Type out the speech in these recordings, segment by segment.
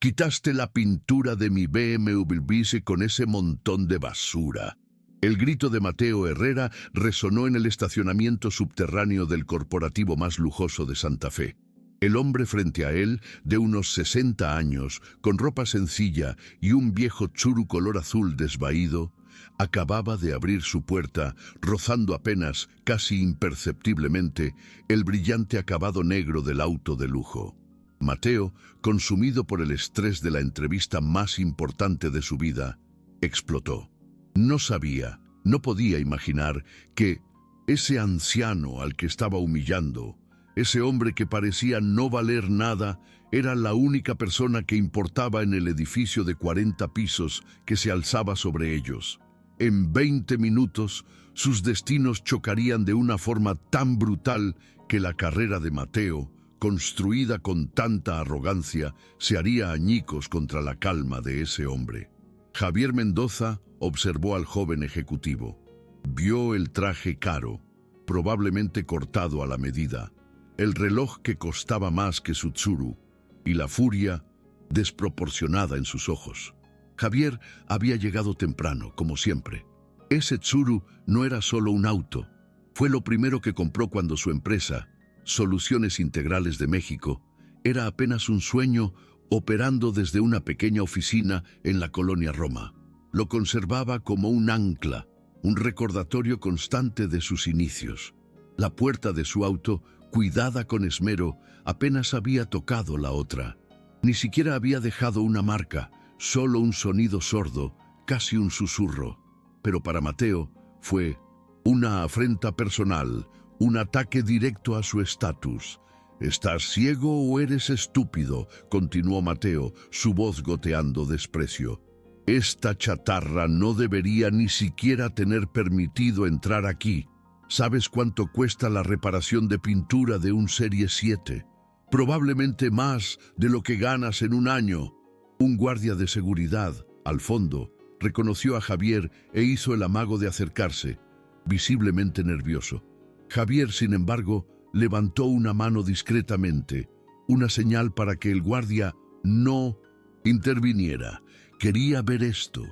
Quitaste la pintura de mi BMW con ese montón de basura. El grito de Mateo Herrera resonó en el estacionamiento subterráneo del corporativo más lujoso de Santa Fe. El hombre frente a él, de unos 60 años, con ropa sencilla y un viejo Tsuru color azul desvaído, acababa de abrir su puerta, rozando apenas, casi imperceptiblemente, el brillante acabado negro del auto de lujo. Mateo, consumido por el estrés de la entrevista más importante de su vida, explotó. No sabía, no podía imaginar que ese anciano al que estaba humillando, ese hombre que parecía no valer nada, era la única persona que importaba en el edificio de 40 pisos que se alzaba sobre ellos. En 20 minutos, sus destinos chocarían de una forma tan brutal que la carrera de Mateo, construida con tanta arrogancia, se haría añicos contra la calma de ese hombre. Javier Mendoza observó al joven ejecutivo. Vio el traje caro, probablemente cortado a la medida, el reloj que costaba más que su Tsuru, y la furia desproporcionada en sus ojos. Javier había llegado temprano, como siempre. Ese Tsuru no era solo un auto. Fue lo primero que compró cuando su empresa, Soluciones Integrales de México, era apenas un sueño operando desde una pequeña oficina en la colonia Roma. Lo conservaba como un ancla, un recordatorio constante de sus inicios. La puerta de su auto, cuidada con esmero, apenas había tocado la otra. Ni siquiera había dejado una marca, solo un sonido sordo, casi un susurro. Pero para Mateo fue una afrenta personal, un ataque directo a su estatus. «¿Estás ciego o eres estúpido?», continuó Mateo, su voz goteando desprecio. «Esta chatarra no debería ni siquiera tener permitido entrar aquí. ¿Sabes cuánto cuesta la reparación de pintura de un Serie 7? Probablemente más de lo que ganas en un año». Un guardia de seguridad, al fondo, reconoció a Javier e hizo el amago de acercarse, visiblemente nervioso. Javier, sin embargo, levantó una mano discretamente, una señal para que el guardia no interviniera. Quería ver esto.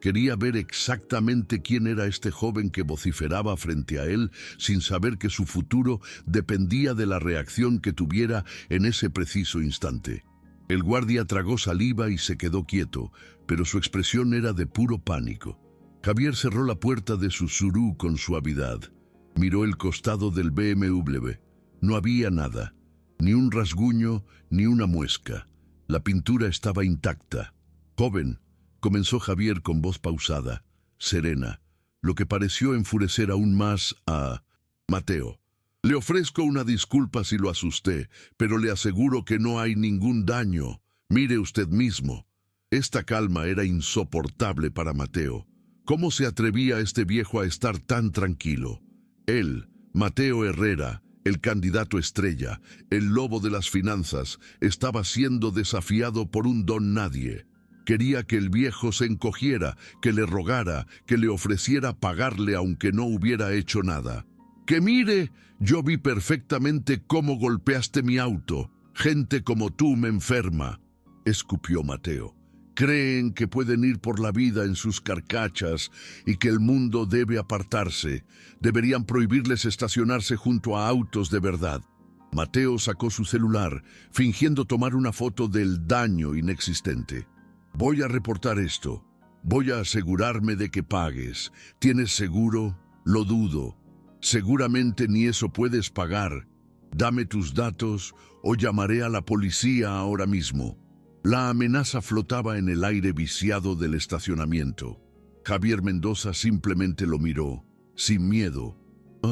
Quería ver exactamente quién era este joven que vociferaba frente a él sin saber que su futuro dependía de la reacción que tuviera en ese preciso instante. El guardia tragó saliva y se quedó quieto, pero su expresión era de puro pánico. Javier cerró la puerta de su Tsuru con suavidad. Miró el costado del BMW. No había nada, ni un rasguño, ni una muesca. La pintura estaba intacta. «Joven», comenzó Javier con voz pausada, serena, lo que pareció enfurecer aún más a Mateo. «Le ofrezco una disculpa si lo asusté, pero le aseguro que no hay ningún daño. Mire usted mismo». Esta calma era insoportable para Mateo. ¿Cómo se atrevía este viejo a estar tan tranquilo? Él, Mateo Herrera, el candidato estrella, el lobo de las finanzas, estaba siendo desafiado por un don nadie. Quería que el viejo se encogiera, que le rogara, que le ofreciera pagarle aunque no hubiera hecho nada. «Que mire, yo vi perfectamente cómo golpeaste mi auto. Gente como tú me enferma», escupió Mateo. «Creen que pueden ir por la vida en sus carcachas y que el mundo debe apartarse. Deberían prohibirles estacionarse junto a autos de verdad». Mateo sacó su celular, fingiendo tomar una foto del daño inexistente. «Voy a reportar esto. Voy a asegurarme de que pagues. ¿Tienes seguro? Lo dudo. Seguramente ni eso puedes pagar. Dame tus datos o llamaré a la policía ahora mismo». La amenaza flotaba en el aire viciado del estacionamiento. Javier Mendoza simplemente lo miró, sin miedo,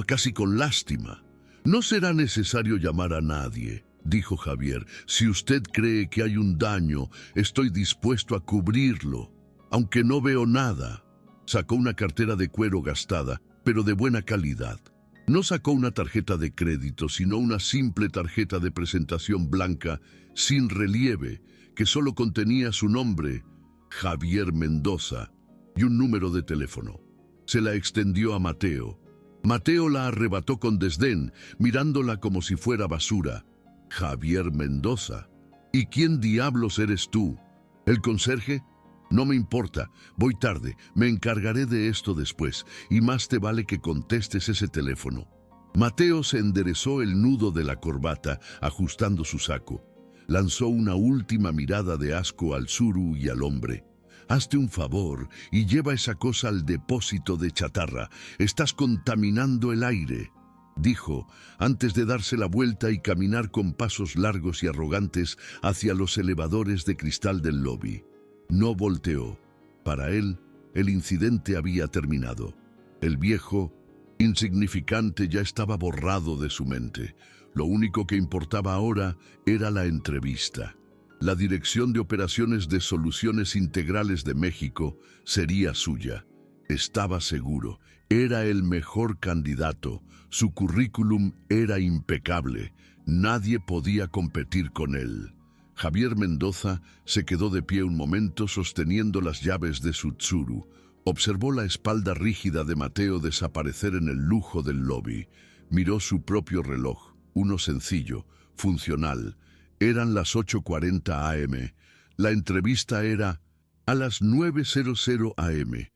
casi con lástima. «No será necesario llamar a nadie», dijo Javier. «Si usted cree que hay un daño, estoy dispuesto a cubrirlo, aunque no veo nada». Sacó una cartera de cuero gastada, pero de buena calidad. No sacó una tarjeta de crédito, sino una simple tarjeta de presentación blanca, sin relieve, que solo contenía su nombre, Javier Mendoza, y un número de teléfono. Se la extendió a Mateo. Mateo la arrebató con desdén, mirándola como si fuera basura. «Javier Mendoza. ¿Y quién diablos eres tú?», ¿El conserje? No me importa, voy tarde, me encargaré de esto después, y más te vale que contestes ese teléfono. Mateo se enderezó el nudo de la corbata, ajustando su saco. Lanzó una última mirada de asco al Tsuru y al hombre. Hazte un favor y lleva esa cosa al depósito de chatarra. Estás contaminando el aire, dijo, antes de darse la vuelta y caminar con pasos largos y arrogantes hacia los elevadores de cristal del lobby. No volteó. Para él, el incidente había terminado. El viejo, insignificante, ya estaba borrado de su mente. Lo único que importaba ahora era la entrevista. La Dirección de Operaciones de Soluciones Integrales de México sería suya. Estaba seguro. Era el mejor candidato. Su currículum era impecable. Nadie podía competir con él. Javier Mendoza se quedó de pie un momento sosteniendo las llaves de su Tsuru. Observó la espalda rígida de Mateo desaparecer en el lujo del lobby. Miró su propio reloj, uno sencillo, funcional. Eran las 8:40 am. La entrevista era a las 9:00 am.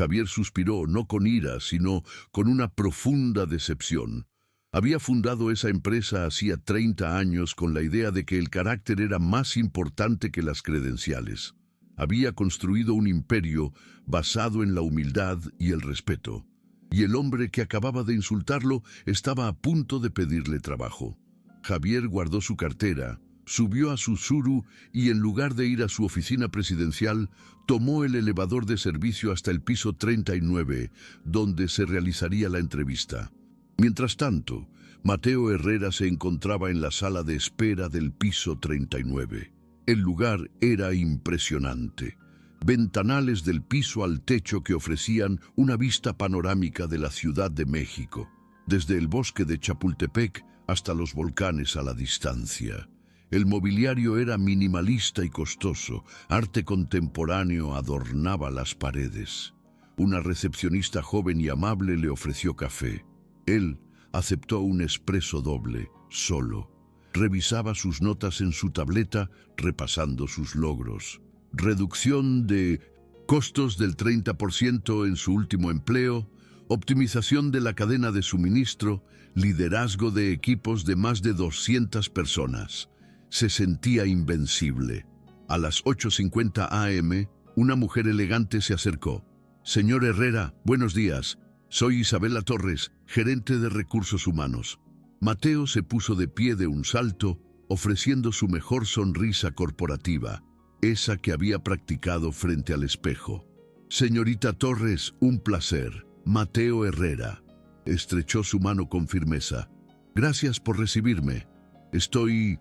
Javier suspiró, no con ira, sino con una profunda decepción. Había fundado esa empresa hacía 30 años con la idea de que el carácter era más importante que las credenciales. Había construido un imperio basado en la humildad y el respeto. Y el hombre que acababa de insultarlo estaba a punto de pedirle trabajo. Javier guardó su cartera, subió a su Tsuru y en lugar de ir a su oficina presidencial, tomó el elevador de servicio hasta el piso 39, donde se realizaría la entrevista. Mientras tanto, Mateo Herrera se encontraba en la sala de espera del piso 39. El lugar era impresionante. Ventanales del piso al techo que ofrecían una vista panorámica de la Ciudad de México, desde el bosque de Chapultepec hasta los volcanes a la distancia. El mobiliario era minimalista y costoso. Arte contemporáneo adornaba las paredes. Una recepcionista joven y amable le ofreció café. Él aceptó un expreso doble, solo. Revisaba sus notas en su tableta, repasando sus logros. Reducción de costos del 30% en su último empleo, optimización de la cadena de suministro, liderazgo de equipos de más de 200 personas. Se sentía invencible. A las 8:50 am, una mujer elegante se acercó. Señor Herrera, buenos días. Soy Isabela Torres, gerente de Recursos Humanos. Mateo se puso de pie de un salto, ofreciendo su mejor sonrisa corporativa, esa que había practicado frente al espejo. Señorita Torres, un placer. Mateo Herrera. Estrechó su mano con firmeza. Gracias por recibirme. Estoy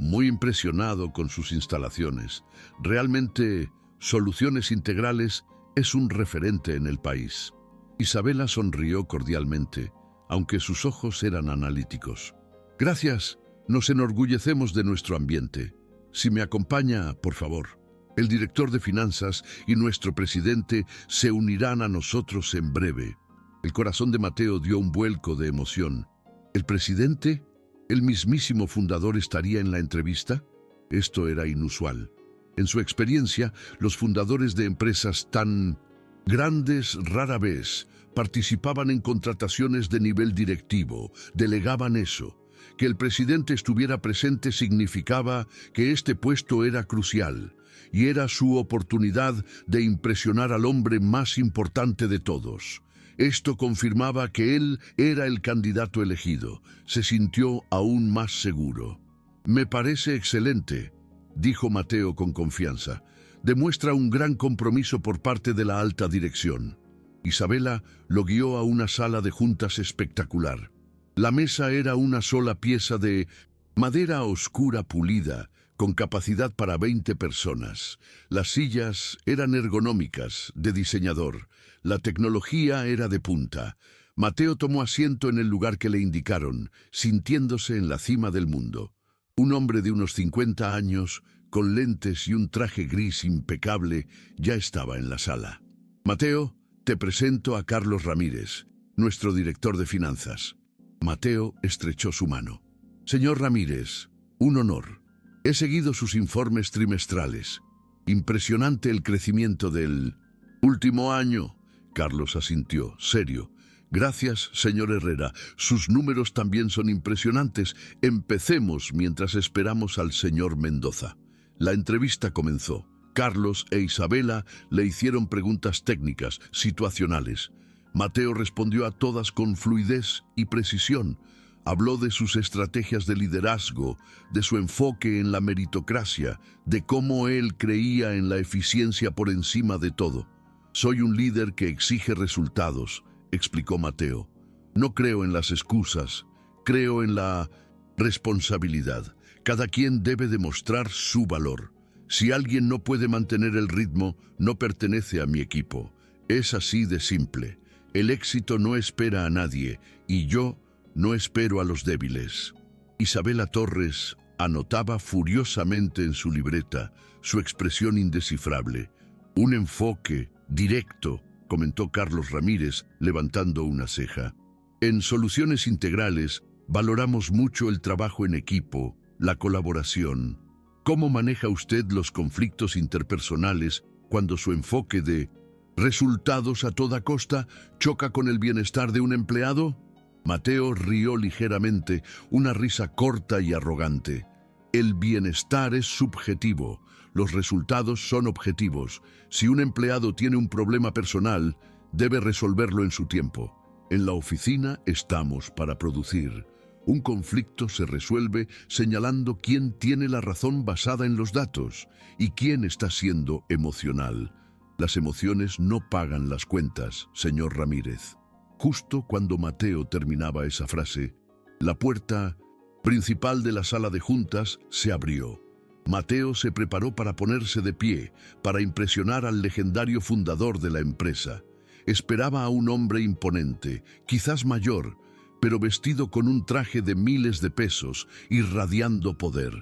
muy impresionado con sus instalaciones. Realmente, Soluciones Integrales es un referente en el país. Isabela sonrió cordialmente, aunque sus ojos eran analíticos. Gracias, nos enorgullecemos de nuestro ambiente. Si me acompaña, por favor. El director de finanzas y nuestro presidente se unirán a nosotros en breve. El corazón de Mateo dio un vuelco de emoción. ¿El presidente? ¿El mismísimo fundador estaría en la entrevista? Esto era inusual. En su experiencia, los fundadores de empresas tan grandes rara vez participaban en contrataciones de nivel directivo, delegaban eso. Que el presidente estuviera presente significaba que este puesto era crucial, y era su oportunidad de impresionar al hombre más importante de todos. Esto confirmaba que él era el candidato elegido. Se sintió aún más seguro. Me parece excelente, dijo Mateo con confianza. Demuestra un gran compromiso por parte de la alta dirección. Isabela lo guió a una sala de juntas espectacular. La mesa era una sola pieza de madera oscura pulida, con capacidad para 20 personas. Las sillas eran ergonómicas, de diseñador. La tecnología era de punta. Mateo tomó asiento en el lugar que le indicaron, sintiéndose en la cima del mundo. Un hombre de unos 50 años, con lentes y un traje gris impecable, ya estaba en la sala. Mateo, te presento a Carlos Ramírez, nuestro director de finanzas. Mateo estrechó su mano. Señor Ramírez, un honor. He seguido sus informes trimestrales Impresionante el crecimiento del último año. Carlos asintió, serio. Gracias, señor Herrera. Sus números también son impresionantes. Empecemos mientras esperamos al señor Mendoza. La entrevista comenzó. Carlos e Isabela le hicieron preguntas técnicas, situacionales. Mateo respondió a todas con fluidez y precisión. Habló de sus estrategias de liderazgo, de su enfoque en la meritocracia, de cómo él creía en la eficiencia por encima de todo. Soy un líder que exige resultados, explicó Mateo. No creo en las excusas, creo en la responsabilidad. Cada quien debe demostrar su valor. Si alguien no puede mantener el ritmo, no pertenece a mi equipo. Es así de simple. El éxito no espera a nadie, y yo no espero a los débiles. Isabela Torres anotaba furiosamente en su libreta su expresión indescifrable. Un enfoque directo, comentó Carlos Ramírez, levantando una ceja. En Soluciones Integrales valoramos mucho el trabajo en equipo, la colaboración. ¿Cómo maneja usted los conflictos interpersonales cuando su enfoque de resultados a toda costa choca con el bienestar de un empleado? Mateo rió ligeramente, una risa corta y arrogante. El bienestar es subjetivo, los resultados son objetivos. Si un empleado tiene un problema personal, debe resolverlo en su tiempo. En la oficina estamos para producir. Un conflicto se resuelve señalando quién tiene la razón basada en los datos y quién está siendo emocional. Las emociones no pagan las cuentas, señor Ramírez. Justo cuando Mateo terminaba esa frase, la puerta principal de la sala de juntas se abrió. Mateo se preparó para ponerse de pie, para impresionar al legendario fundador de la empresa. Esperaba a un hombre imponente, quizás mayor, pero vestido con un traje de miles de pesos, irradiando poder.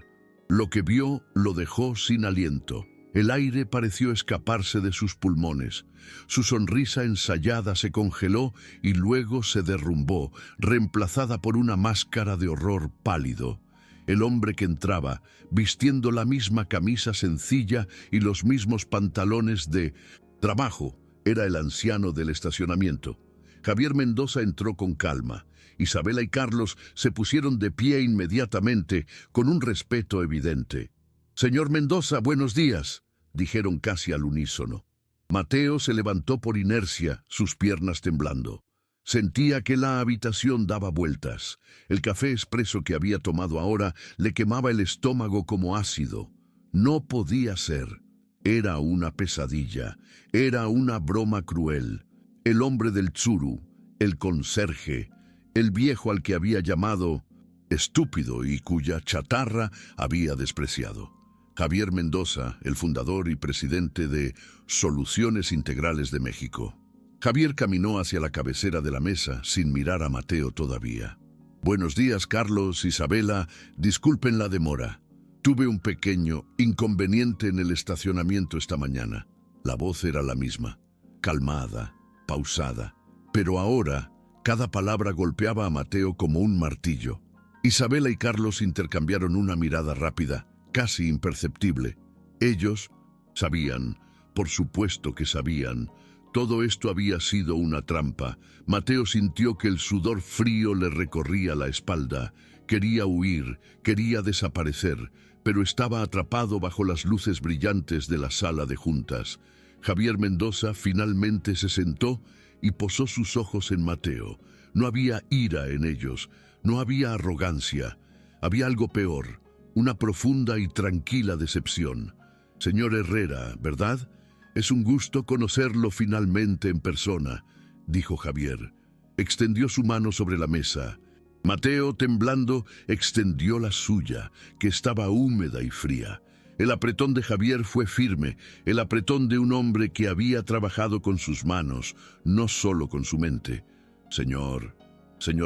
Lo que vio lo dejó sin aliento. El aire pareció escaparse de sus pulmones. Su sonrisa ensayada se congeló y luego se derrumbó, reemplazada por una máscara de horror pálido. El hombre que entraba, vistiendo la misma camisa sencilla y los mismos pantalones de trabajo, era el anciano del estacionamiento. Javier Mendoza entró con calma. Isabela y Carlos se pusieron de pie inmediatamente, con un respeto evidente. «Señor Mendoza, buenos días», dijeron casi al unísono. Mateo se levantó por inercia, sus piernas temblando. Sentía que la habitación daba vueltas. El café expreso que había tomado ahora le quemaba el estómago como ácido. No podía ser. Era una pesadilla. Era una broma cruel. El hombre del tsuru, el conserje, el viejo al que había llamado estúpido y cuya chatarra había despreciado. Javier Mendoza, el fundador y presidente de Soluciones Integrales de México. Javier caminó hacia la cabecera de la mesa sin mirar a Mateo todavía. «Buenos días, Carlos, Isabela. Disculpen la demora. Tuve un pequeño inconveniente en el estacionamiento esta mañana». La voz era la misma, calmada, pausada. Pero ahora, cada palabra golpeaba a Mateo como un martillo. Isabela y Carlos intercambiaron una mirada rápida, casi imperceptible. Ellos sabían, por supuesto que sabían. Todo esto había sido una trampa. Mateo sintió que el sudor frío le recorría la espalda. Quería huir, quería desaparecer, pero estaba atrapado bajo las luces brillantes de la sala de juntas. Javier Mendoza finalmente se sentó y posó sus ojos en Mateo. No había ira en ellos, no había arrogancia. Había algo peor, una profunda y tranquila decepción. «Señor Herrera, ¿verdad? Es un gusto conocerlo finalmente en persona», dijo Javier. Extendió su mano sobre la mesa. Mateo, temblando, extendió la suya, que estaba húmeda y fría. El apretón de Javier fue firme, el apretón de un hombre que había trabajado con sus manos, no solo con su mente. «Señor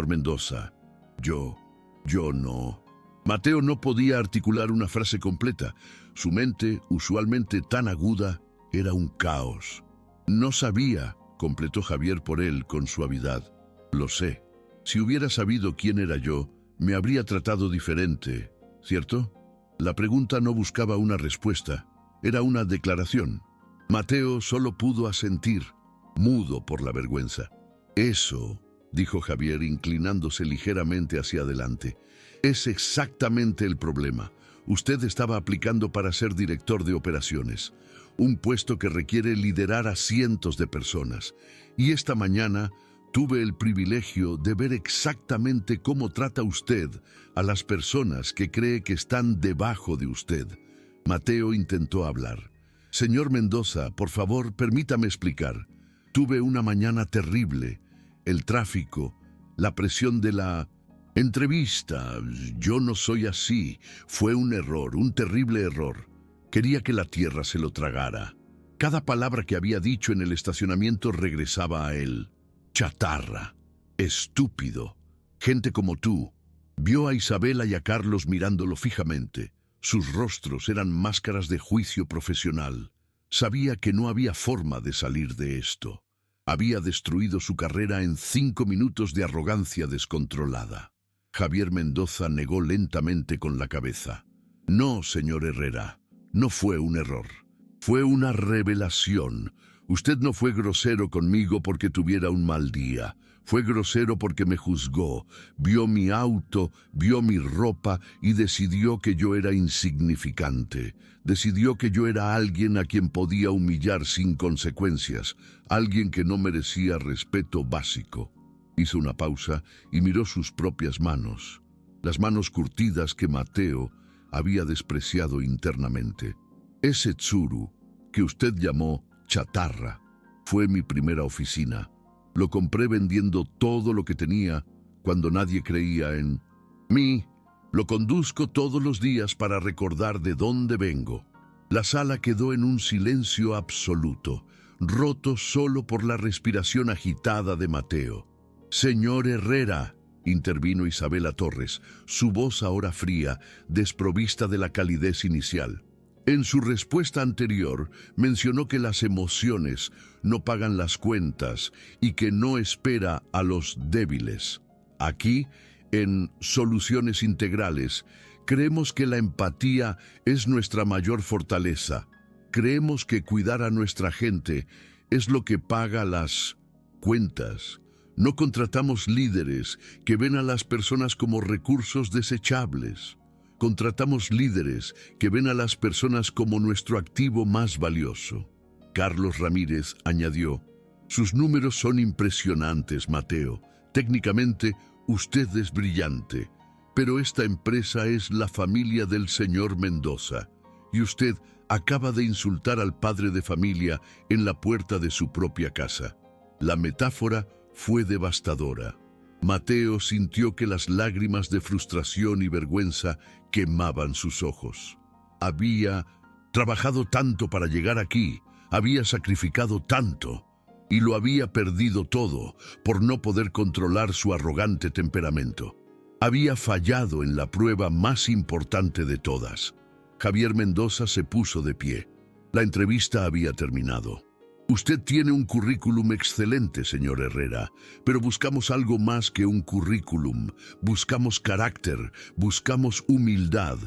Mendoza, yo no». Mateo no podía articular una frase completa. Su mente, usualmente tan aguda, era un caos. «No sabía», completó Javier por él con suavidad. «Lo sé. Si hubiera sabido quién era yo, me habría tratado diferente, ¿cierto?» La pregunta no buscaba una respuesta, Era una declaración. Mateo solo pudo asentir, mudo por la vergüenza. Eso, dijo Javier inclinándose ligeramente hacia adelante, es exactamente el problema. Usted estaba aplicando para ser director de operaciones, un puesto que requiere liderar a cientos de personas. Y esta mañana tuve el privilegio de ver exactamente cómo trata usted a las personas que cree que están debajo de usted. Mateo intentó hablar. Señor Mendoza, por favor, permítame explicar. Tuve una mañana terrible. El tráfico, la presión de la entrevista. Yo no soy así. Fue un error, un terrible error. Quería que la tierra se lo tragara. Cada palabra que había dicho en el estacionamiento regresaba a él. Chatarra. Estúpido. Gente como tú. Vio a Isabela y a Carlos mirándolo fijamente. Sus rostros eran máscaras de juicio profesional. Sabía que no había forma de salir de esto. Había destruido su carrera en 5 minutos de arrogancia descontrolada. Javier Mendoza negó lentamente con la cabeza. No, señor Herrera, no fue un error. Fue una revelación. Usted no fue grosero conmigo porque tuviera un mal día. Fue grosero porque me juzgó, vio mi auto, vio mi ropa y decidió que yo era insignificante. Decidió que yo era alguien a quien podía humillar sin consecuencias, alguien que no merecía respeto básico. Hizo una pausa y miró sus propias manos, las manos curtidas que Mateo había despreciado internamente. Ese tsuru, que usted llamó chatarra, fue mi primera oficina. Lo compré vendiendo todo lo que tenía cuando nadie creía en mí. Lo conduzco todos los días para recordar de dónde vengo. La sala quedó en un silencio absoluto, roto solo por la respiración agitada de Mateo. Señor Herrera, intervino Isabela Torres, su voz ahora fría, desprovista de la calidez inicial. En su respuesta anterior, mencionó que las emociones no pagan las cuentas y que no espera a los débiles. Aquí, en Soluciones Integrales, creemos que la empatía es nuestra mayor fortaleza. Creemos que cuidar a nuestra gente es lo que paga las cuentas. No contratamos líderes que ven a las personas como recursos desechables. Contratamos líderes que ven a las personas como nuestro activo más valioso. Carlos Ramírez añadió, sus números son impresionantes, Mateo. Técnicamente, usted es brillante, pero esta empresa es la familia del señor Mendoza, y usted acaba de insultar al padre de familia en la puerta de su propia casa. La metáfora fue devastadora. Mateo sintió que las lágrimas de frustración y vergüenza quemaban sus ojos. Había trabajado tanto para llegar aquí, había sacrificado tanto, y lo había perdido todo por no poder controlar su arrogante temperamento. Había fallado en la prueba más importante de todas. Javier Mendoza se puso de pie. La entrevista había terminado. Usted tiene un currículum excelente, señor Herrera, pero buscamos algo más que un currículum. Buscamos carácter, buscamos humildad.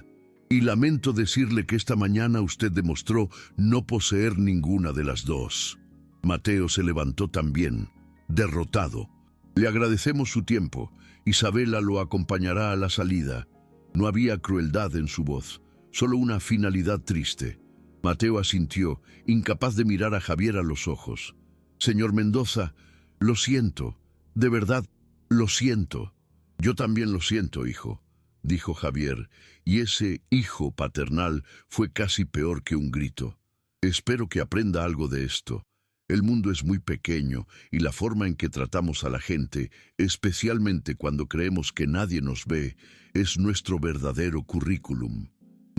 Y lamento decirle que esta mañana usted demostró no poseer ninguna de las dos. Mateo se levantó también, derrotado. Le agradecemos su tiempo. Isabela lo acompañará a la salida. No había crueldad en su voz, solo una finalidad triste. Mateo asintió, incapaz de mirar a Javier a los ojos. Señor Mendoza, lo siento, de verdad, lo siento. Yo también lo siento, hijo, dijo Javier, y ese hijo paternal fue casi peor que un grito. Espero que aprenda algo de esto. El mundo es muy pequeño y la forma en que tratamos a la gente, especialmente cuando creemos que nadie nos ve, es nuestro verdadero currículum.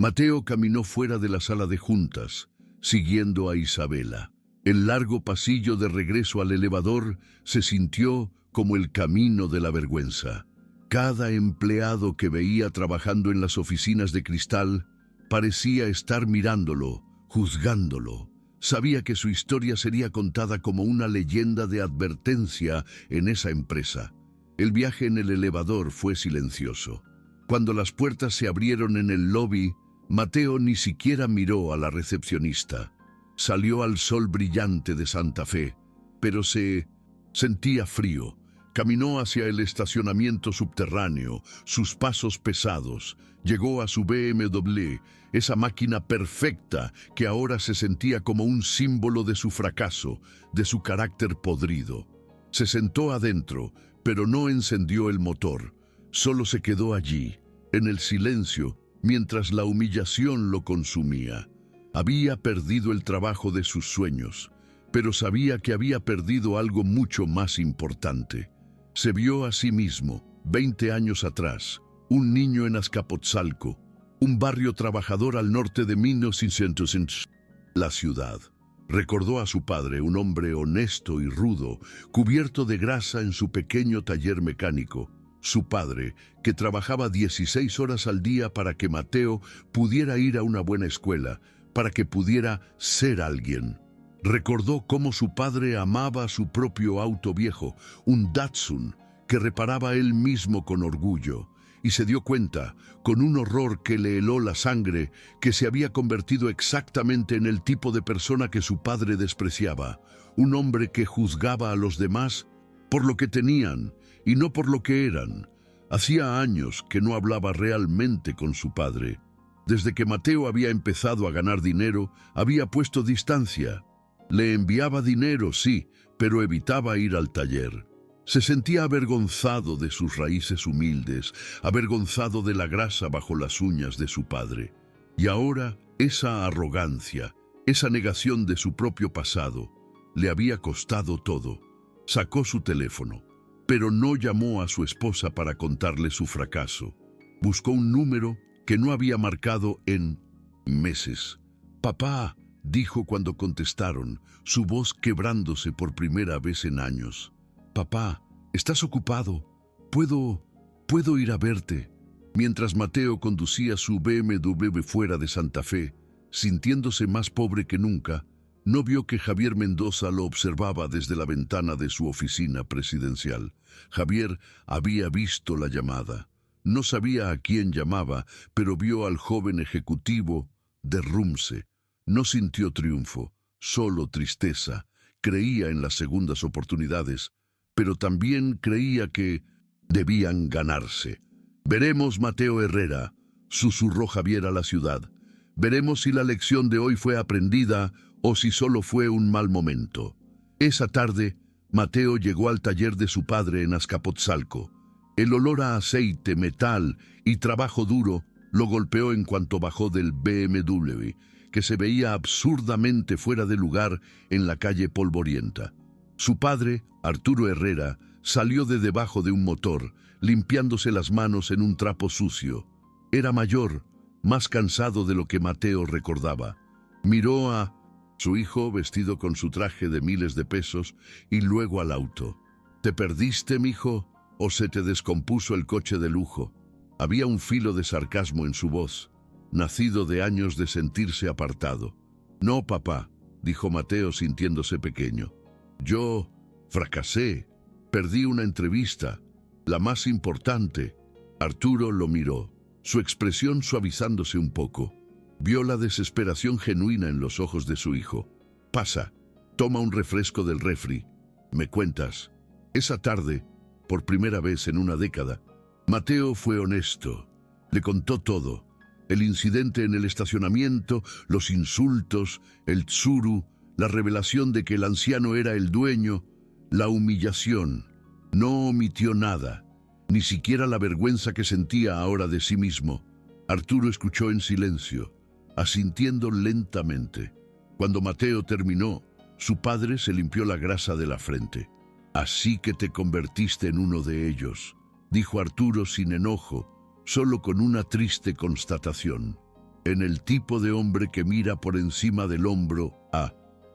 Mateo caminó fuera de la sala de juntas, siguiendo a Isabela. El largo pasillo de regreso al elevador se sintió como el camino de la vergüenza. Cada empleado que veía trabajando en las oficinas de cristal parecía estar mirándolo, juzgándolo. Sabía que su historia sería contada como una leyenda de advertencia en esa empresa. El viaje en el elevador fue silencioso. Cuando las puertas se abrieron en el lobby, Mateo ni siquiera miró a la recepcionista. Salió al sol brillante de Santa Fe, pero se sentía frío. Caminó hacia el estacionamiento subterráneo, sus pasos pesados. Llegó a su BMW, esa máquina perfecta que ahora se sentía como un símbolo de su fracaso, de su carácter podrido. Se sentó adentro, pero no encendió el motor. Solo se quedó allí, en el silencio, mientras la humillación lo consumía. Había perdido el trabajo de sus sueños, pero sabía que había perdido algo mucho más importante. Se vio a sí mismo, 20 años atrás, un niño en Azcapotzalco, un barrio trabajador al norte de 1900, la ciudad. Recordó a su padre, un hombre honesto y rudo, cubierto de grasa en su pequeño taller mecánico. Su padre, que trabajaba 16 horas al día para que Mateo pudiera ir a una buena escuela, para que pudiera ser alguien. Recordó cómo su padre amaba su propio auto viejo, un Datsun, que reparaba él mismo con orgullo, y se dio cuenta, con un horror que le heló la sangre, que se había convertido exactamente en el tipo de persona que su padre despreciaba, un hombre que juzgaba a los demás por lo que tenían y no por lo que eran. Hacía años que no hablaba realmente con su padre. Desde que Mateo había empezado a ganar dinero, había puesto distancia. Le enviaba dinero, sí, pero evitaba ir al taller. Se sentía avergonzado de sus raíces humildes, avergonzado de la grasa bajo las uñas de su padre. Y ahora esa arrogancia, esa negación de su propio pasado, le había costado todo. Sacó su teléfono, pero no llamó a su esposa para contarle su fracaso. Buscó un número que no había marcado en meses. «Papá», dijo cuando contestaron, su voz quebrándose por primera vez en años. «Papá, ¿estás ocupado? ¿Puedo ir a verte?» Mientras Mateo conducía su BMW fuera de Santa Fe, sintiéndose más pobre que nunca, no vio que Javier Mendoza lo observaba desde la ventana de su oficina presidencial. Javier había visto la llamada. No sabía a quién llamaba, pero vio al joven ejecutivo de Rumse. No sintió triunfo, solo tristeza. Creía en las segundas oportunidades, pero también creía que debían ganarse. «Veremos, Mateo Herrera», susurró Javier a la ciudad. «Veremos si la lección de hoy fue aprendida o si solo fue un mal momento». Esa tarde, Mateo llegó al taller de su padre en Azcapotzalco. El olor a aceite, metal y trabajo duro lo golpeó en cuanto bajó del BMW, que se veía absurdamente fuera de lugar en la calle polvorienta. Su padre, Arturo Herrera, salió de debajo de un motor, limpiándose las manos en un trapo sucio. Era mayor, más cansado de lo que Mateo recordaba. Miró a su hijo vestido con su traje de miles de pesos y luego al auto. «¿Te perdiste, mijo? ¿O se te descompuso el coche de lujo?» Había un filo de sarcasmo en su voz, nacido de años de sentirse apartado. «No, papá», dijo Mateo sintiéndose pequeño. «Yo fracasé. Perdí una entrevista, la más importante». Arturo lo miró, su expresión suavizándose un poco. Vio la desesperación genuina en los ojos de su hijo. «Pasa, toma un refresco del refri. ¿Me cuentas?» Esa tarde, por primera vez en una década, Mateo fue honesto. Le contó todo. El incidente en el estacionamiento, los insultos, el tsuru, la revelación de que el anciano era el dueño, la humillación. No omitió nada, ni siquiera la vergüenza que sentía ahora de sí mismo. Arturo escuchó en silencio, asintiendo lentamente. Cuando Mateo terminó, su padre se limpió la grasa de la frente. «Así que te convertiste en uno de ellos», dijo Arturo sin enojo, solo con una triste constatación. «En el tipo de hombre que mira por encima del hombro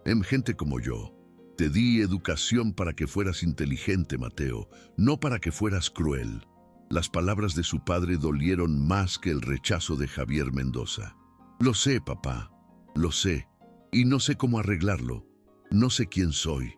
en gente como yo. Te di educación para que fueras inteligente, Mateo, no para que fueras cruel». Las palabras de su padre dolieron más que el rechazo de Javier Mendoza. «Lo sé, papá, lo sé, y no sé cómo arreglarlo. No sé quién soy».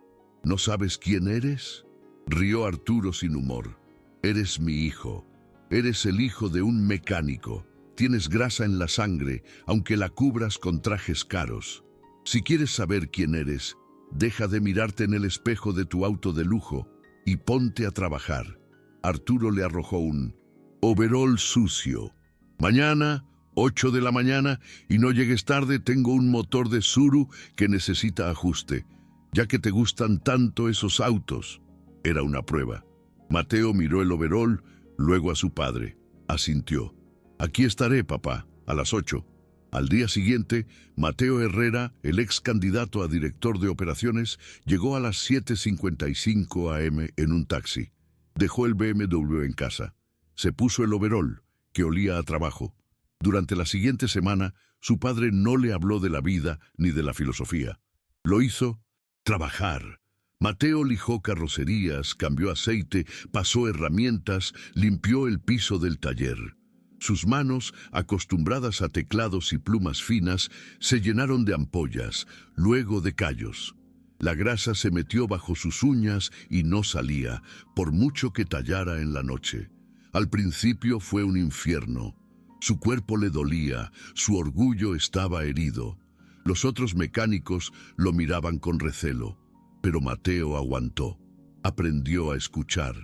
«¿No sabes quién eres?», rió Arturo sin humor. «Eres mi hijo. Eres el hijo de un mecánico. Tienes grasa en la sangre, aunque la cubras con trajes caros. Si quieres saber quién eres, deja de mirarte en el espejo de tu auto de lujo y ponte a trabajar. Arturo le arrojó un overol sucio. Mañana, 8 de la mañana, y no llegues tarde, tengo un motor de Tsuru que necesita ajuste, ya que te gustan tanto esos autos. Era una prueba. Mateo miró el overol, luego a su padre. Asintió. Aquí estaré, papá, a las 8. Al día siguiente, Mateo Herrera, el ex candidato a director de operaciones, llegó a las 7:55 am en un taxi. Dejó el BMW en casa. Se puso el overol, que olía a trabajo. Durante la siguiente semana, su padre no le habló de la vida ni de la filosofía. Lo hizo trabajar. Mateo lijó carrocerías, cambió aceite, pasó herramientas, limpió el piso del taller. Sus manos, acostumbradas a teclados y plumas finas, se llenaron de ampollas, luego de callos. La grasa se metió bajo sus uñas y no salía, por mucho que tallara en la noche. Al principio fue un infierno. Su cuerpo le dolía, su orgullo estaba herido. Los otros mecánicos lo miraban con recelo, pero Mateo aguantó. Aprendió a escuchar,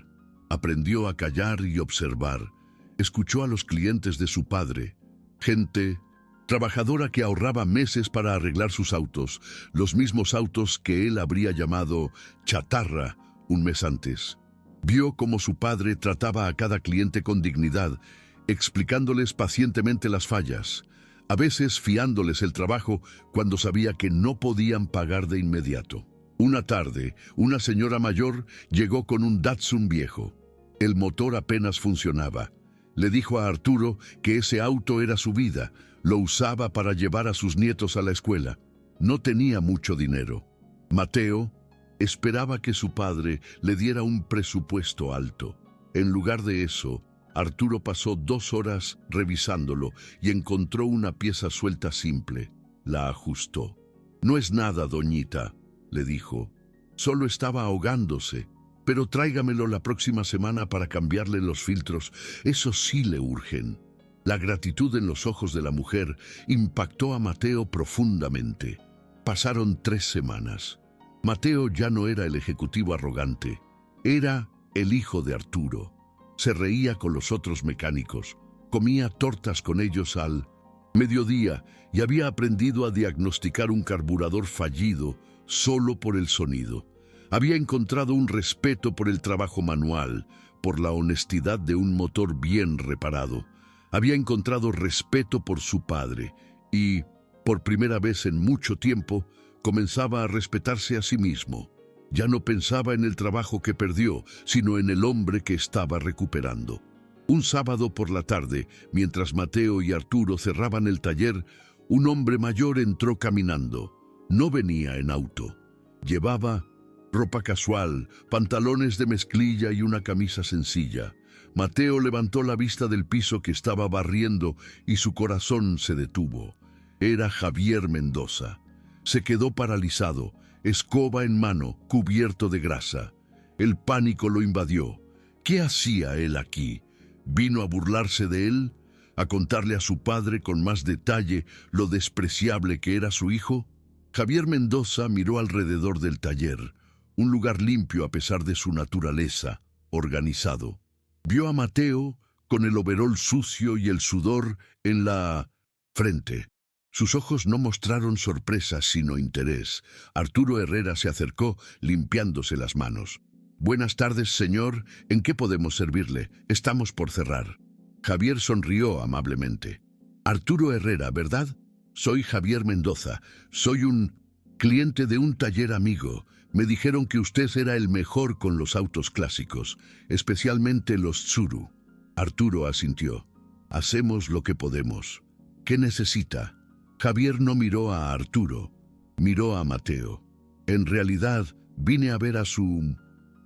aprendió a callar y observar. Escuchó a los clientes de su padre, gente trabajadora que ahorraba meses para arreglar sus autos, los mismos autos que él habría llamado chatarra un mes antes. Vio cómo su padre trataba a cada cliente con dignidad, explicándoles pacientemente las fallas, a veces fiándoles el trabajo cuando sabía que no podían pagar de inmediato. Una tarde, una señora mayor llegó con un Datsun viejo. El motor apenas funcionaba. Le dijo a Arturo que ese auto era su vida, lo usaba para llevar a sus nietos a la escuela. No tenía mucho dinero. Mateo esperaba que su padre le diera un presupuesto alto. En lugar de eso, Arturo pasó 2 horas revisándolo y encontró una pieza suelta simple. La ajustó. «No es nada, doñita», le dijo. «Solo estaba ahogándose. Pero tráigamelo la próxima semana para cambiarle los filtros. Eso sí le urgen». La gratitud en los ojos de la mujer impactó a Mateo profundamente. Pasaron 3 semanas. Mateo ya no era el ejecutivo arrogante. Era el hijo de Arturo. Se reía con los otros mecánicos. Comía tortas con ellos al mediodía y había aprendido a diagnosticar un carburador fallido solo por el sonido. Había encontrado un respeto por el trabajo manual, por la honestidad de un motor bien reparado. Había encontrado respeto por su padre y, por primera vez en mucho tiempo, comenzaba a respetarse a sí mismo. Ya no pensaba en el trabajo que perdió, sino en el hombre que estaba recuperando. Un sábado por la tarde, mientras Mateo y Arturo cerraban el taller, un hombre mayor entró caminando. No venía en auto. Llevaba ropa casual, pantalones de mezclilla y una camisa sencilla. Mateo levantó la vista del piso que estaba barriendo y su corazón se detuvo. Era Javier Mendoza. Se quedó paralizado, escoba en mano, cubierto de grasa. El pánico lo invadió. ¿Qué hacía él aquí? ¿Vino a burlarse de él? ¿A contarle a su padre con más detalle lo despreciable que era su hijo? Javier Mendoza miró alrededor del taller, un lugar limpio a pesar de su naturaleza, organizado. Vio a Mateo con el overol sucio y el sudor en la frente. Sus ojos no mostraron sorpresa, sino interés. Arturo Herrera se acercó, limpiándose las manos. «Buenas tardes, señor. ¿En qué podemos servirle? Estamos por cerrar». Javier sonrió amablemente. «Arturo Herrera, ¿verdad? Soy Javier Mendoza. Soy un cliente de un taller amigo. Me dijeron que usted era el mejor con los autos clásicos, especialmente los Tsuru». Arturo asintió. «Hacemos lo que podemos. ¿Qué necesita?» Javier no miró a Arturo, miró a Mateo. «En realidad, vine a ver a su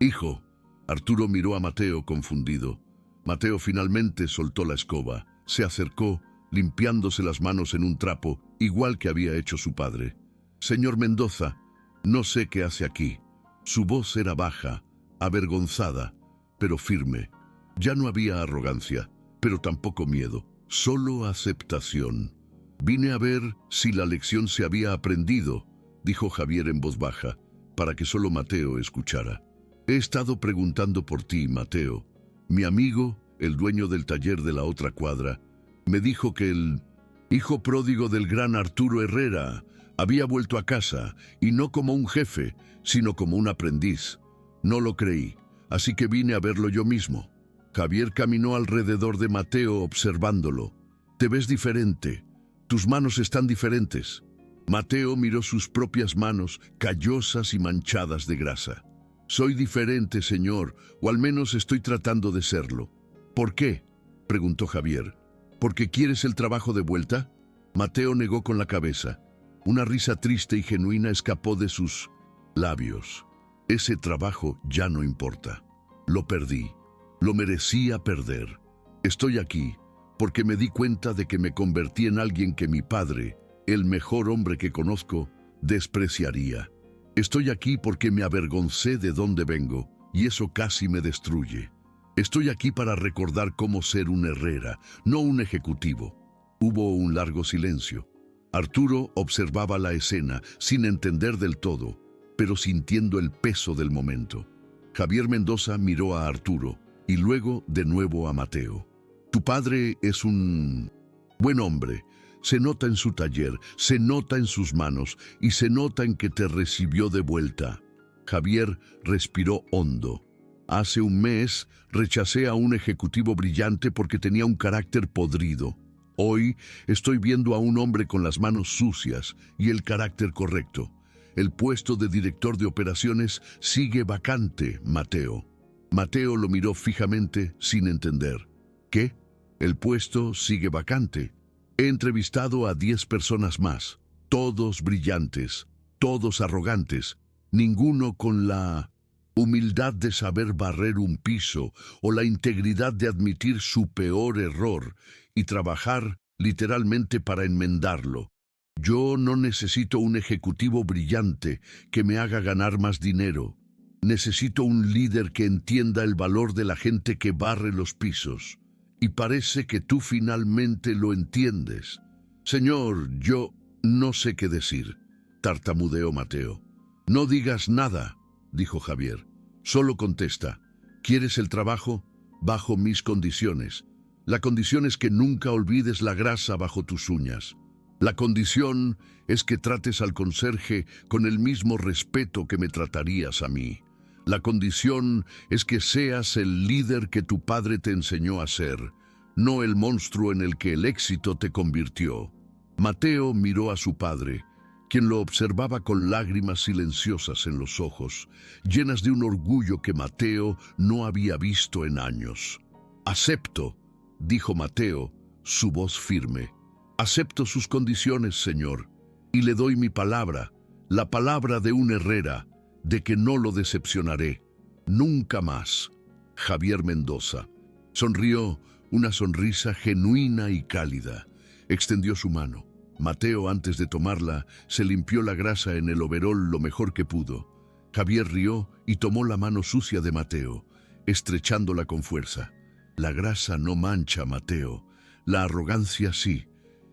hijo». Arturo miró a Mateo confundido. Mateo finalmente soltó la escoba, se acercó, limpiándose las manos en un trapo, igual que había hecho su padre. «Señor Mendoza, no sé qué hace aquí». Su voz era baja, avergonzada, pero firme. Ya no había arrogancia, pero tampoco miedo. Solo aceptación. Vine a ver si la lección se había aprendido, dijo Javier en voz baja, para que solo Mateo escuchara. He estado preguntando por ti, Mateo. Mi amigo, el dueño del taller de la otra cuadra, me dijo que el hijo pródigo del gran Arturo Herrera había vuelto a casa, y no como un jefe, sino como un aprendiz. No lo creí, así que vine a verlo yo mismo. Javier caminó alrededor de Mateo observándolo. Te ves diferente. Tus manos están diferentes. Mateo miró sus propias manos, callosas y manchadas de grasa. Soy diferente, señor, o al menos estoy tratando de serlo. ¿Por qué?, preguntó Javier. ¿Porque quieres el trabajo de vuelta? Mateo negó con la cabeza. Una risa triste y genuina escapó de sus labios. Ese trabajo ya no importa. Lo perdí. Lo merecía perder. Estoy aquí porque me di cuenta de que me convertí en alguien que mi padre, el mejor hombre que conozco, despreciaría. Estoy aquí porque me avergoncé de dónde vengo, y eso casi me destruye. Estoy aquí para recordar cómo ser un Herrera, no un ejecutivo. Hubo un largo silencio. Arturo observaba la escena, sin entender del todo, pero sintiendo el peso del momento. Javier Mendoza miró a Arturo, y luego de nuevo a Mateo. Tu padre es un buen hombre. Se nota en su taller, se nota en sus manos, y se nota en que te recibió de vuelta. Javier respiró hondo. Hace un mes rechacé a un ejecutivo brillante porque tenía un carácter podrido. Hoy estoy viendo a un hombre con las manos sucias y el carácter correcto. El puesto de director de operaciones sigue vacante, Mateo. Mateo lo miró fijamente sin entender. ¿Qué? El puesto sigue vacante. He entrevistado a 10 personas más, todos brillantes, todos arrogantes, ninguno con la humildad de saber barrer un piso o la integridad de admitir su peor error y trabajar literalmente para enmendarlo. Yo no necesito un ejecutivo brillante que me haga ganar más dinero. Necesito un líder que entienda el valor de la gente que barre los pisos. Y parece que tú finalmente lo entiendes. Señor, yo no sé qué decir, tartamudeó Mateo. No digas nada, dijo Javier. Solo contesta. ¿Quieres el trabajo? Bajo mis condiciones. La condición es que nunca olvides la grasa bajo tus uñas. La condición es que trates al conserje con el mismo respeto que me tratarías a mí. La condición es que seas el líder que tu padre te enseñó a ser, no el monstruo en el que el éxito te convirtió. Mateo miró a su padre, quien lo observaba con lágrimas silenciosas en los ojos, llenas de un orgullo que Mateo no había visto en años. «Acepto», dijo Mateo, su voz firme. «Acepto sus condiciones, señor, y le doy mi palabra, la palabra de un Herrera, de que no lo decepcionaré. Nunca más». Javier Mendoza sonrió, una sonrisa genuina y cálida. Extendió su mano. Mateo, antes de tomarla, se limpió la grasa en el overol lo mejor que pudo. Javier rió y tomó la mano sucia de Mateo, estrechándola con fuerza. La grasa no mancha, Mateo. La arrogancia sí.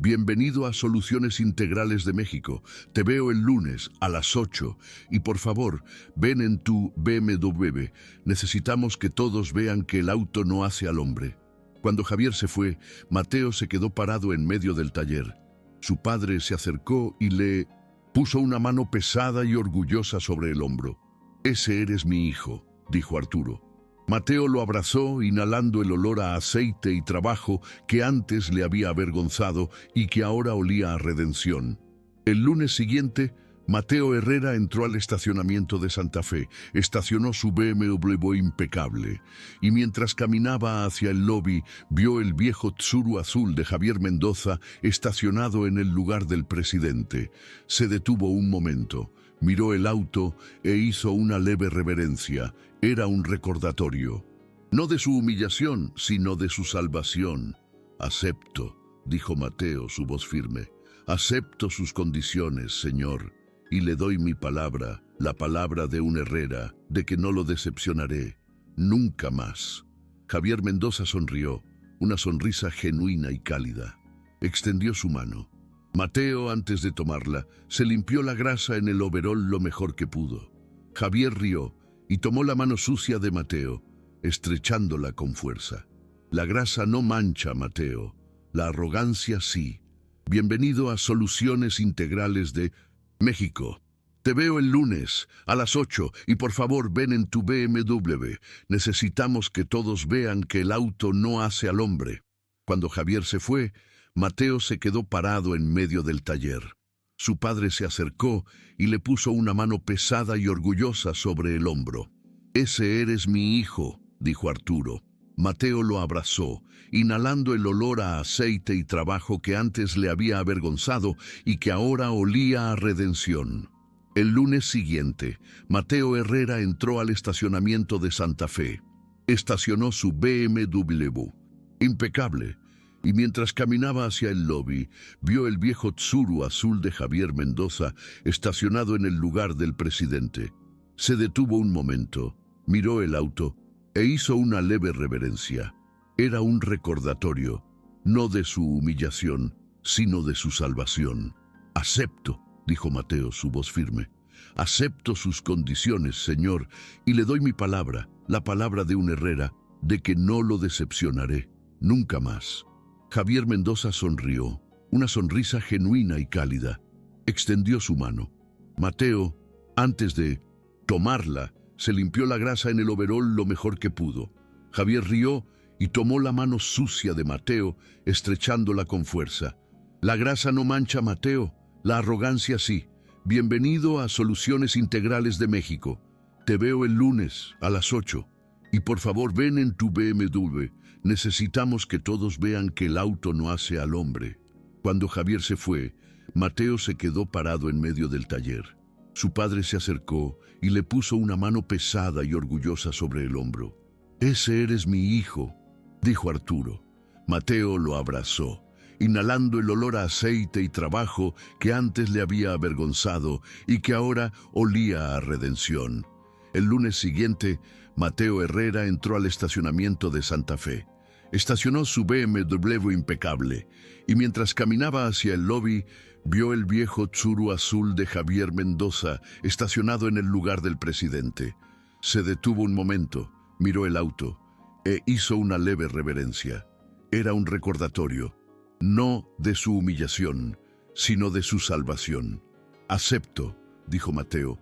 Bienvenido a Soluciones Integrales de México. Te veo el lunes a las 8 y por favor, ven en tu BMW. Necesitamos que todos vean que el auto no hace al hombre. Cuando Javier se fue, Mateo se quedó parado en medio del taller. Su padre se acercó y le puso una mano pesada y orgullosa sobre el hombro. «Ese eres mi hijo», dijo Arturo. Mateo lo abrazó, inhalando el olor a aceite y trabajo que antes le había avergonzado y que ahora olía a redención. El lunes siguiente, Mateo Herrera entró al estacionamiento de Santa Fe, estacionó su BMW impecable, y mientras caminaba hacia el lobby, vio el viejo Tsuru azul de Javier Mendoza estacionado en el lugar del presidente. Se detuvo un momento, miró el auto e hizo una leve reverencia. Era un recordatorio, no de su humillación, sino de su salvación. «Acepto», dijo Mateo, su voz firme. «Acepto sus condiciones, señor, y le doy mi palabra, la palabra de un Herrera, de que no lo decepcionaré. Nunca más». Javier Mendoza sonrió, una sonrisa genuina y cálida. Extendió su mano. Mateo, antes de tomarla, se limpió la grasa en el overol lo mejor que pudo. Javier rió y tomó la mano sucia de Mateo, estrechándola con fuerza. La grasa no mancha, Mateo. La arrogancia sí. Bienvenido a Soluciones Integrales de México. Te veo el lunes a las 8 y por favor ven en tu BMW. Necesitamos que todos vean que el auto no hace al hombre. Cuando Javier se fue, Mateo se quedó parado en medio del taller. Su padre se acercó y le puso una mano pesada y orgullosa sobre el hombro. «Ese eres mi hijo», dijo Arturo. Mateo lo abrazó, inhalando el olor a aceite y trabajo que antes le había avergonzado y que ahora olía a redención. El lunes siguiente, Mateo Herrera entró al estacionamiento de Santa Fe. Estacionó su BMW. Impecable. Y mientras caminaba hacia el lobby, vio el viejo Tsuru azul de Javier Mendoza estacionado en el lugar del presidente. Se detuvo un momento, miró el auto e hizo una leve reverencia. Era un recordatorio, no de su humillación, sino de su salvación. «Acepto», dijo Mateo, su voz firme. «Acepto sus condiciones, señor, y le doy mi palabra, la palabra de un Herrera, de que no lo decepcionaré, nunca más». Javier Mendoza sonrió, una sonrisa genuina y cálida. Extendió su mano. Mateo, antes de tomarla, se limpió la grasa en el overol lo mejor que pudo. Javier rió y tomó la mano sucia de Mateo, estrechándola con fuerza. «La grasa no mancha, Mateo, la arrogancia sí. Bienvenido a Soluciones Integrales de México. Te veo el lunes a las 8. Y por favor ven en tu BMW. Necesitamos que todos vean que el auto no hace al hombre». Cuando Javier se fue, Mateo se quedó parado en medio del taller. Su padre se acercó y le puso una mano pesada y orgullosa sobre el hombro. «Ese eres mi hijo», dijo Arturo. Mateo lo abrazó, inhalando el olor a aceite y trabajo que antes le había avergonzado y que ahora olía a redención. El lunes siguiente, Mateo Herrera entró al estacionamiento de Santa Fe. Estacionó su BMW impecable y mientras caminaba hacia el lobby, vio el viejo Tsuru azul de Javier Mendoza estacionado en el lugar del presidente. Se detuvo un momento, miró el auto e hizo una leve reverencia. Era un recordatorio, no de su humillación, sino de su salvación. «Acepto», dijo Mateo,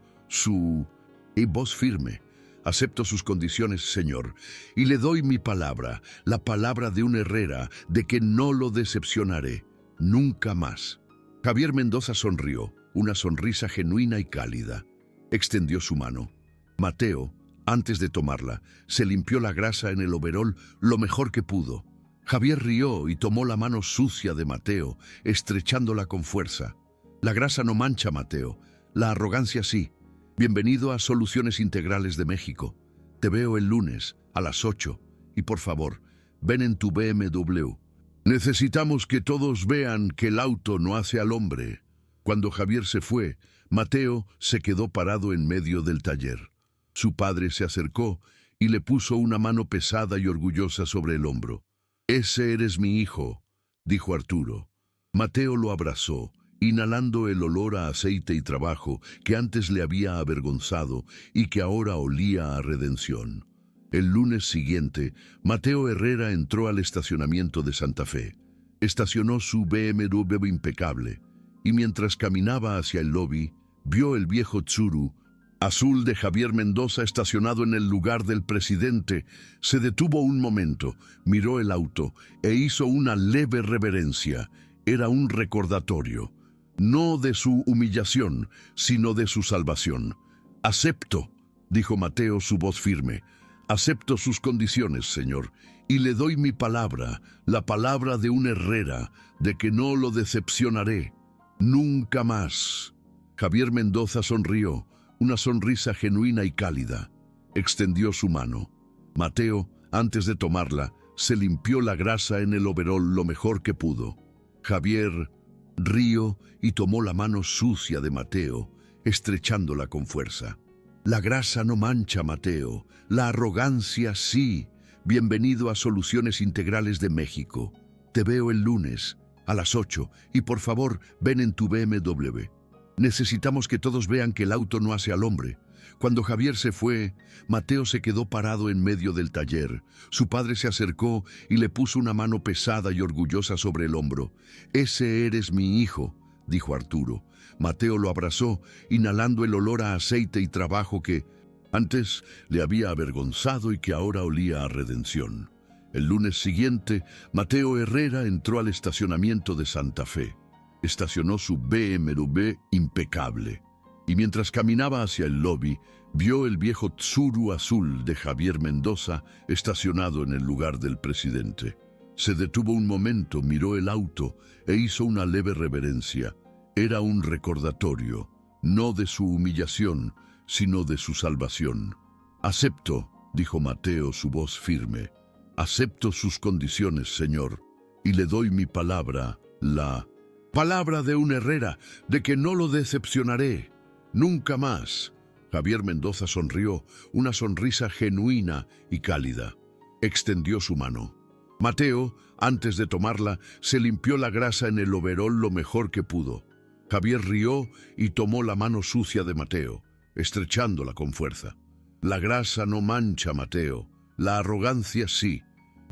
y voz firme. «Acepto sus condiciones, señor, y le doy mi palabra, la palabra de un Herrera, de que no lo decepcionaré, nunca más». Javier Mendoza sonrió, una sonrisa genuina y cálida. Extendió su mano. Mateo, antes de tomarla, se limpió la grasa en el overol lo mejor que pudo. Javier rió y tomó la mano sucia de Mateo, estrechándola con fuerza. «La grasa no mancha, Mateo, la arrogancia sí. Bienvenido a Soluciones Integrales de México. Te veo el lunes a las 8 y por favor, ven en tu BMW. Necesitamos que todos vean que el auto no hace al hombre». Cuando Javier se fue, Mateo se quedó parado en medio del taller. Su padre se acercó y le puso una mano pesada y orgullosa sobre el hombro. «Ese eres mi hijo», dijo Arturo. Mateo lo abrazó, inhalando el olor a aceite y trabajo que antes le había avergonzado y que ahora olía a redención. El lunes siguiente, Mateo Herrera entró al estacionamiento de Santa Fe. Estacionó su BMW impecable y mientras caminaba hacia el lobby, vio el viejo Tsuru azul de Javier Mendoza estacionado en el lugar del presidente. Se detuvo un momento, miró el auto e hizo una leve reverencia. Era un recordatorio, no de su humillación, sino de su salvación. «Acepto», dijo Mateo, su voz firme. «Acepto sus condiciones, señor, y le doy mi palabra, la palabra de un Herrera, de que no lo decepcionaré, nunca más». Javier Mendoza sonrió, una sonrisa genuina y cálida. Extendió su mano. Mateo, antes de tomarla, se limpió la grasa en el overol lo mejor que pudo. Javier rió y tomó la mano sucia de Mateo, estrechándola con fuerza. «La grasa no mancha, Mateo, la arrogancia sí. bienvenido a Soluciones Integrales de México. Te veo el lunes a las 8 y por favor ven en tu BMW. Necesitamos que todos vean que el auto no hace al hombre. Cuando Javier se fue, Mateo se quedó parado en medio del taller. Su padre se acercó y le puso una mano pesada y orgullosa sobre el hombro. «Ese eres mi hijo», dijo Arturo. Mateo lo abrazó, inhalando el olor a aceite y trabajo que antes le había avergonzado y que ahora olía a redención. El lunes siguiente, Mateo Herrera entró al estacionamiento de Santa Fe. Estacionó su BMW impecable. Y mientras caminaba hacia el lobby, vio el viejo Tsuru azul de Javier Mendoza estacionado en el lugar del presidente. Se detuvo un momento, miró el auto e hizo una leve reverencia. Era un recordatorio, no de su humillación, sino de su salvación. «Acepto», dijo Mateo, su voz firme. «Acepto sus condiciones, señor, y le doy mi palabra, la palabra de un Herrera, de que no lo decepcionaré. Nunca más». Javier Mendoza sonrió, una sonrisa genuina y cálida. Extendió su mano. Mateo, antes de tomarla, se limpió la grasa en el overol lo mejor que pudo. Javier rió y tomó la mano sucia de Mateo, estrechándola con fuerza. «La grasa no mancha, Mateo. La arrogancia sí.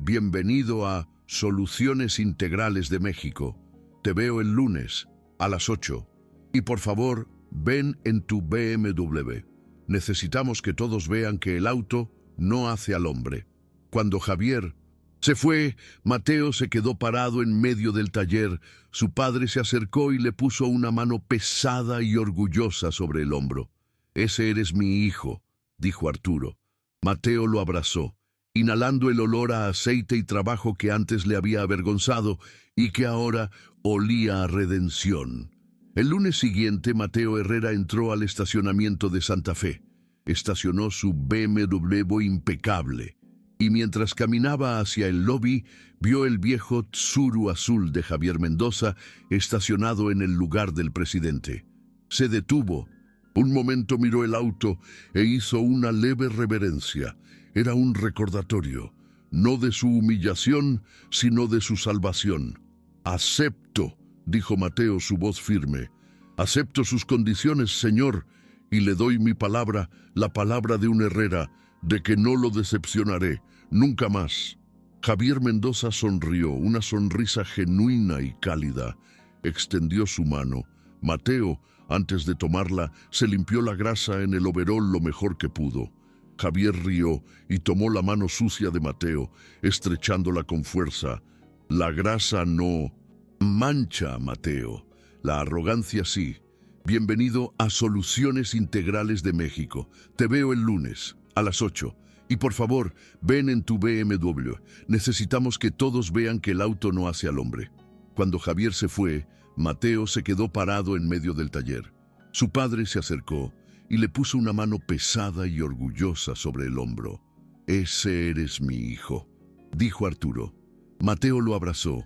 Bienvenido a Soluciones Integrales de México. Te veo el lunes a las 8. Y por favor, ven en tu BMW. Necesitamos que todos vean que el auto no hace al hombre». Cuando Javier se fue, Mateo se quedó parado en medio del taller. Su padre se acercó y le puso una mano pesada y orgullosa sobre el hombro. «Ese eres mi hijo», dijo Arturo. Mateo lo abrazó, inhalando el olor a aceite y trabajo que antes le había avergonzado y que ahora olía a redención. El lunes siguiente, Mateo Herrera entró al estacionamiento de Santa Fe. Estacionó su BMW impecable. Y mientras caminaba hacia el lobby, vio el viejo Tsuru azul de Javier Mendoza estacionado en el lugar del presidente. Se detuvo. Un momento miró el auto e hizo una leve reverencia. Era un recordatorio, no de su humillación, sino de su salvación. «Acepto», dijo Mateo, su voz firme. «Acepto sus condiciones, señor, y le doy mi palabra, la palabra de un Herrera, de que no lo decepcionaré, nunca más». Javier Mendoza sonrió, una sonrisa genuina y cálida. Extendió su mano. Mateo, antes de tomarla, se limpió la grasa en el overol lo mejor que pudo. Javier rió y tomó la mano sucia de Mateo, estrechándola con fuerza. «La grasa no mancha, Mateo. La arrogancia sí. Bienvenido a Soluciones Integrales de México. Te veo el lunes a las 8. Y por favor, ven en tu BMW. Necesitamos que todos vean que el auto no hace al hombre». Cuando Javier se fue, Mateo se quedó parado en medio del taller. Su padre se acercó y le puso una mano pesada y orgullosa sobre el hombro. «Ese eres mi hijo», dijo Arturo. Mateo lo abrazó,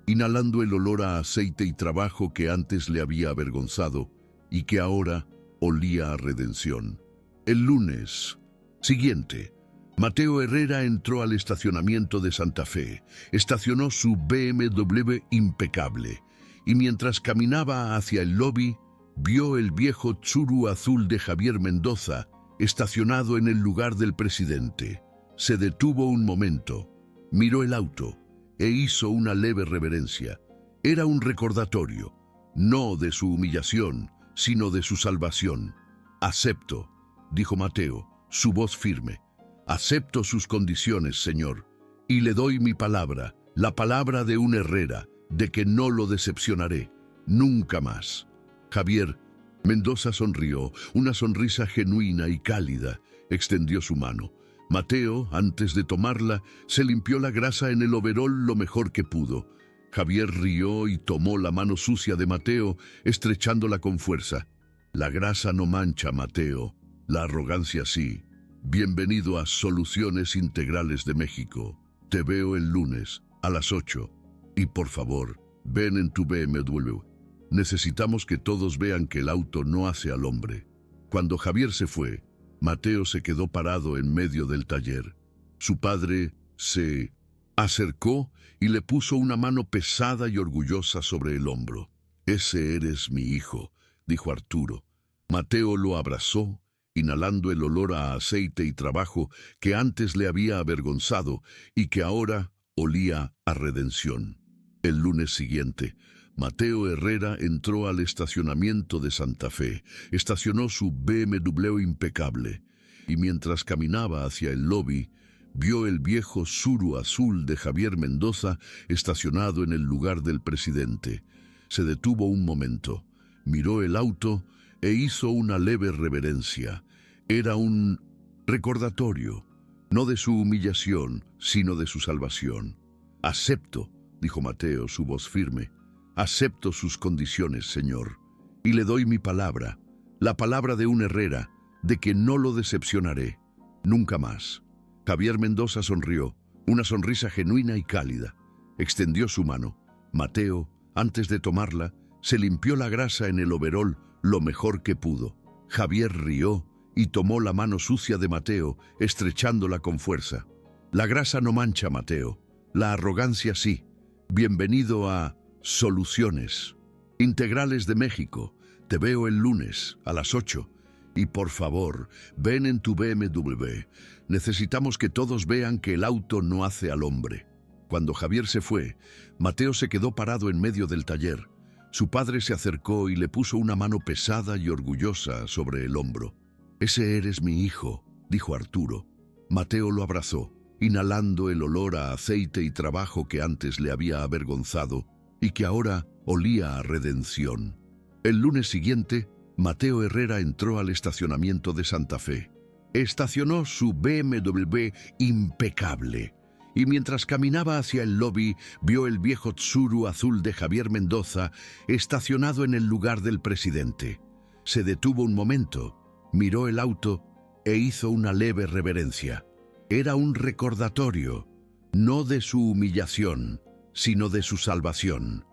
inhalando el olor a aceite y trabajo que antes le había avergonzado y que ahora olía a redención. El lunes siguiente, Mateo Herrera entró al estacionamiento de Santa Fe, estacionó su BMW impecable y mientras caminaba hacia el lobby, vio el viejo Tsuru azul de Javier Mendoza estacionado en el lugar del presidente. Se detuvo un momento, miró el auto e hizo una leve reverencia. Era un recordatorio, no de su humillación, sino de su salvación. «Acepto», dijo Mateo, su voz firme. «Acepto sus condiciones, señor, y le doy mi palabra, la palabra de un Herrera, de que no lo decepcionaré, nunca más». Javier Mendoza sonrió, una sonrisa genuina y cálida. Extendió su mano. Mateo, antes de tomarla, se limpió la grasa en el overol lo mejor que pudo. Javier rió y tomó la mano sucia de Mateo, estrechándola con fuerza. «La grasa no mancha, Mateo. La arrogancia sí. Bienvenido a Soluciones Integrales de México. Te veo el lunes a las 8. Y por favor, ven en tu BMW. Necesitamos que todos vean que el auto no hace al hombre». Cuando Javier se fue, Mateo se quedó parado en medio del taller. Su padre Se acercó y le puso una mano pesada y orgullosa sobre el hombro. «Ese eres mi hijo», dijo Arturo. Mateo lo abrazó, inhalando el olor a aceite y trabajo que antes le había avergonzado y que ahora olía a redención. El lunes siguiente, Mateo Herrera entró al estacionamiento de Santa Fe, estacionó su BMW impecable y mientras caminaba hacia el lobby, vio el viejo Tsuru azul de Javier Mendoza estacionado en el lugar del presidente. Se detuvo un momento, miró el auto e hizo una leve reverencia. Era un recordatorio, no de su humillación, sino de su salvación. «Acepto», dijo Mateo, su voz firme, «acepto sus condiciones, señor, y le doy mi palabra, la palabra de un Herrera, de que no lo decepcionaré, nunca más». Javier Mendoza sonrió, una sonrisa genuina y cálida. Extendió su mano. Mateo, antes de tomarla, se limpió la grasa en el overol lo mejor que pudo. Javier rió y tomó la mano sucia de Mateo, estrechándola con fuerza. «La grasa no mancha, Mateo. La arrogancia sí. Bienvenido a Soluciones Integrales de México. Te veo el lunes a las 8. Y por favor, ven en tu BMW. Necesitamos que todos vean que el auto no hace al hombre». Cuando Javier se fue, Mateo se quedó parado en medio del taller. Su padre se acercó y le puso una mano pesada y orgullosa sobre el hombro. «Ese eres mi hijo», dijo Arturo. Mateo lo abrazó, inhalando el olor a aceite y trabajo que antes le había avergonzado y que ahora olía a redención. El lunes siguiente, Mateo Herrera entró al estacionamiento de Santa Fe. Estacionó su BMW impecable y mientras caminaba hacia el lobby vio el viejo Tsuru azul de Javier Mendoza estacionado en el lugar del presidente. Se detuvo un momento, miró el auto e hizo una leve reverencia. Era un recordatorio, no de su humillación, sino de su salvación.